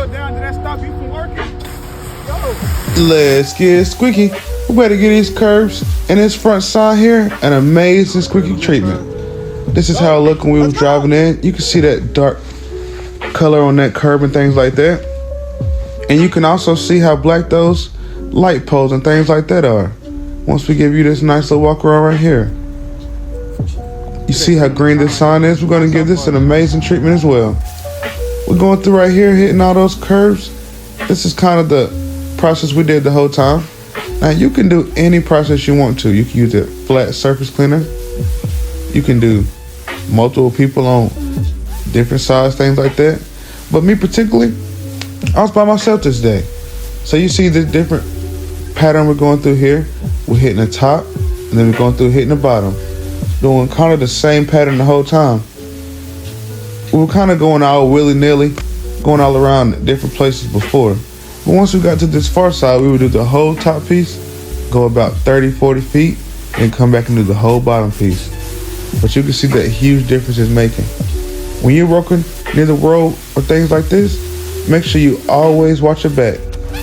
look down, did that stop you from working? Yo. Let's get squeaky. We better get these curbs and this front side here an amazing squeaky treatment. This is how it looked when we was driving in. You can see that dark color on that curb and things like that. And you can also see how black those light poles and things like that are. Once we give you this nice little walk around right here. You see how green this sign is? We're going to give this an amazing treatment as well. We're going through right here, hitting all those curves. This is kind of the process we did the whole time. Now you can do any process you want to. You can use a flat surface cleaner. You can do multiple people on different size, things like that. But me particularly, I was by myself this day. So you see the different pattern we're going through here. We're hitting the top, and then we're going through hitting the bottom. Doing kind of the same pattern the whole time. We were kind of going all willy-nilly, going all around different places before. But once we got to this far side, we would do the whole top piece, go about 30, 40 feet, and come back and do the whole bottom piece. But you can see that huge difference it's making. When you're working near the road or things like this, make sure you always watch your back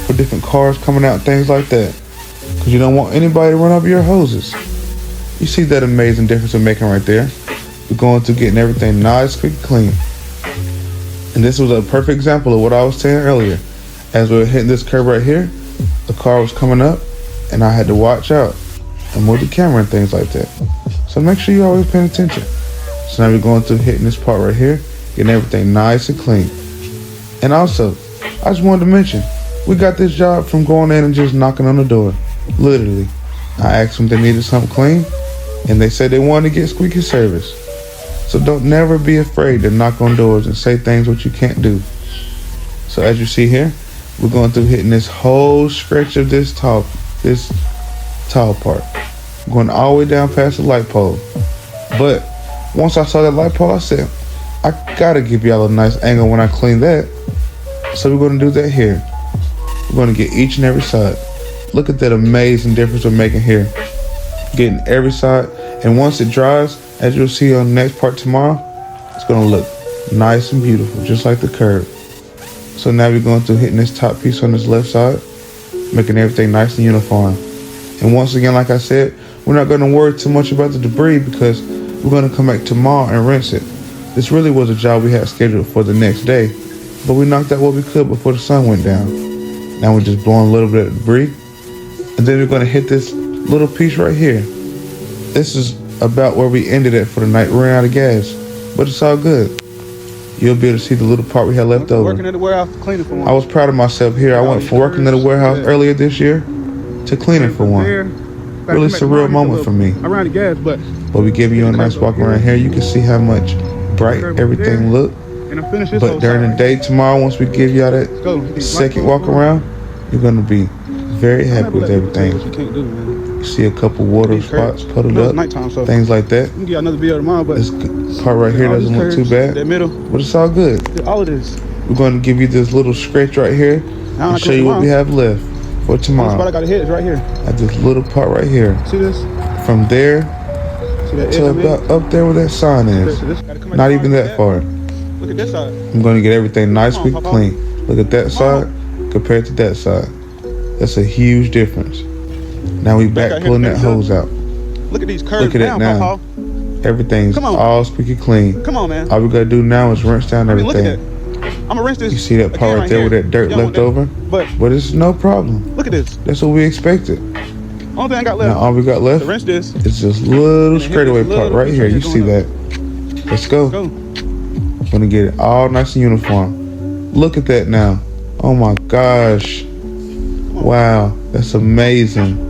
for different cars coming out, things like that. Because you don't want anybody to run over your hoses. You see that amazing difference we're making right there. We're going to getting everything nice, quick, clean. And this was a perfect example of what I was saying earlier. As we were hitting this curve right here, the car was coming up, and I had to watch out and move the camera and things like that. So make sure you're always paying attention. So now we're going through hitting this part right here, getting everything nice and clean. And also, I just wanted to mention, we got this job from going in and just knocking on the door. Literally. I asked them if they needed something clean, and they said they wanted to get squeaky service. So don't never be afraid to knock on doors and say things what you can't do. So as you see here, we're going through hitting this whole stretch of this tall part. Going all the way down past the light pole. But once I saw that light pole, I said, I gotta give y'all a nice angle when I clean that. So we're gonna do that here. We're gonna get each and every side. Look at that amazing difference we're making here. Getting every side. And once it dries, as you'll see on the next part tomorrow, it's gonna look nice and beautiful, just like the curve. So now we're going through hitting this top piece on this left side, making everything nice and uniform. And once again, like I said, we're not gonna worry too much about the debris because we're gonna come back tomorrow and rinse it. This really was a job we had scheduled for the next day, but we knocked out what we could before the sun went down. Now we're just blowing a little bit of debris. And then we're gonna hit this little piece right here. This is about where we ended it for the night. We ran out of gas, but it's all good. You'll be able to see the little part we had left over. Working at the warehouse, cleaning for one. I was proud of myself here. I went from working at the warehouse earlier this year to cleaning for one. Really surreal moment for me. I ran the gas, but we giving you a nice walk around here. You can see how much bright everything look. And I finished this. But during the day tomorrow, once we give y'all that second walk around, you're gonna be very happy with everything. You can't do, man. You see a couple water spots puddled up, nighttime, so things like that. we can get another video tomorrow, but This part right here doesn't look too bad, that middle, but it's all good. all of this. We're going to give you this little stretch right here and show you what we have left for The spot I tomorrow. got to hit is right here. At this little part right here. See this? From there See that to about up there where that sign is. Not even that far. Look at this side. I'm going to get everything nice, quick, clean. Look at that side compared to that side. That's a huge difference. Now we back pulling that hose out. Look at these curves. Look at it now. Everything's all squeaky clean. Come on, man. All we gotta do now is rinse down everything. Look at that. I'm gonna rinse this. You see that part right there with that dirt left over? But it's no problem. look at this. That's what we expected. Only thing I got left. Now all we got left to rinse this. is this little straightaway part right here. You see that? Let's go. Gonna get it all nice and uniform. Look at that now. Oh my gosh. Wow, that's amazing.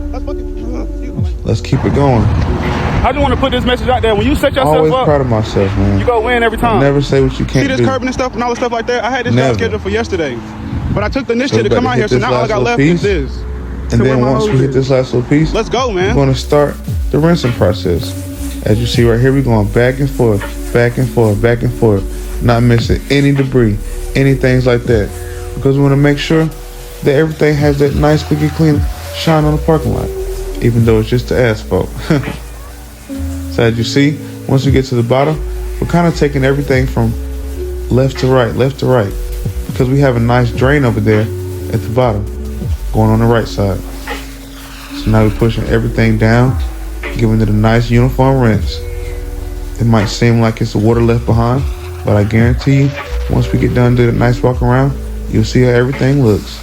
Let's keep it going. I just want to put this message out there. When you set yourself Always up, proud of myself, man. you go win every time. Never say what you can't do. See this curbing and stuff and all the stuff like that? I had this job scheduled for yesterday. But I took the initiative to we come about out to here, so hit now this all I got last left little is this. And then once we hit this last little piece, let's go, man. we're going to start the rinsing process. As you see right here, we're going back and forth, back and forth, back and forth, not missing any debris, any things like that. Because we want to make sure that everything has that nice, squeaky clean shine on the parking lot, even though it's just the asphalt. So as you see, once we get to the bottom, we're kind of taking everything from left to right, because we have a nice drain over there at the bottom, going on the right side. So now we're pushing everything down, giving it a nice uniform rinse. It might seem like it's the water left behind, but I guarantee you, once we get done doing a nice walk around, you'll see how everything looks.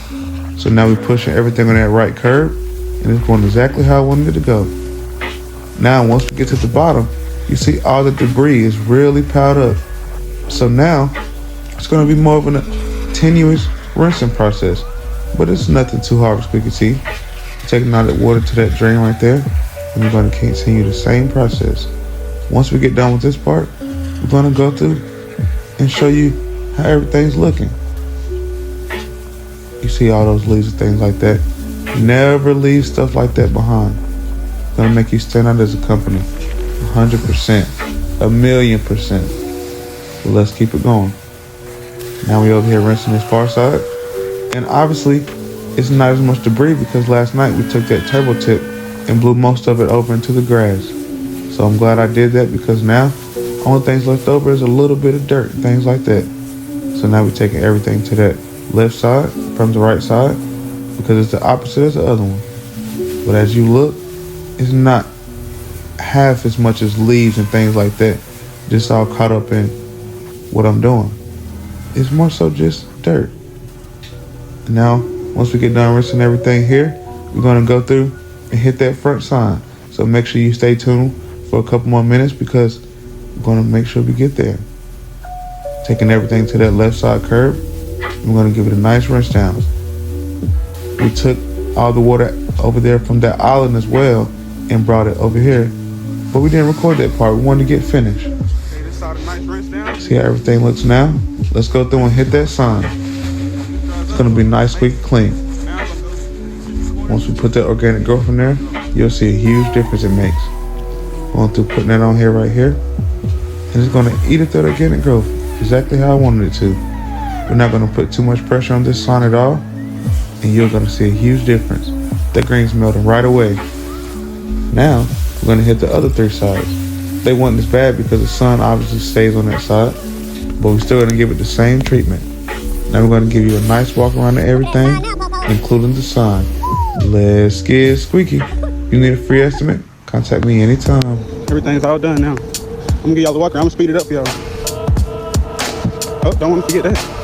So now we're pushing everything on that right curb, and it's going exactly how I wanted it to go. Now, once we get to the bottom, you see all the debris is really piled up. So now, it's going to be more of a tenuous rinsing process, but it's nothing too hard for Squeaky T. Taking all that water to that drain right there, and we're going to continue the same process. Once we get done with this part, we're going to go through and show you how everything's looking. You see all those leaves and things like that. Never leave stuff like that behind. It's going to make you stand out as a company. 100%. 1,000,000%. So let's keep it going. Now we over here rinsing this far side. And obviously, it's not as much debris because last night we took that turbo tip and blew most of it over into the grass. So I'm glad I did that because now, only things left over is a little bit of dirt, things like that. So now we're taking everything to that left side from the right side because it's the opposite as the other one. But as you look, it's not half as much as leaves and things like that, just all caught up in what I'm doing. It's more so just dirt. Now, once we get done rinsing everything here, we're gonna go through and hit that front sign. So make sure you stay tuned for a couple more minutes because we're gonna make sure we get there. Taking everything to that left side curb, we're gonna give it a nice rinse down. We took all the water over there from that island as well and brought it over here, but we didn't record that part. We wanted to get finished. See how everything looks now? Let's go through and hit that sign. It's gonna be nice, squeaky clean. Once we put that organic growth in there, you'll see a huge difference it makes. Going through putting that on here right here, and it's gonna eat at that organic growth exactly how I wanted it to. We're not gonna put too much pressure on this sign at all, and you're gonna see a huge difference. That green's melting right away. Now, we're gonna hit the other three sides. They weren't as bad because the sun obviously stays on that side, but we're still gonna give it the same treatment. Now we're gonna give you a nice walk around to everything, including the sign. Let's get squeaky. If you need a free estimate, contact me anytime. Everything's all done now. I'm gonna give y'all the walk around. I'm gonna speed it up for y'all. Oh, don't want to forget that.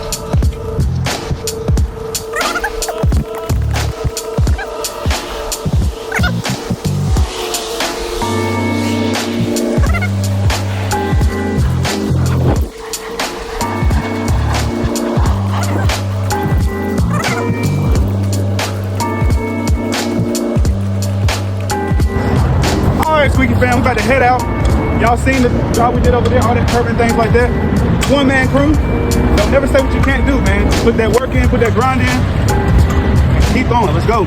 Alright, Squeaky fam, we about to head out. Y'all seen the job we did over there, all that curving things like that. One-man crew. Don't never say what you can't do, man. Put that work in, put that grind in, and keep going. Let's go.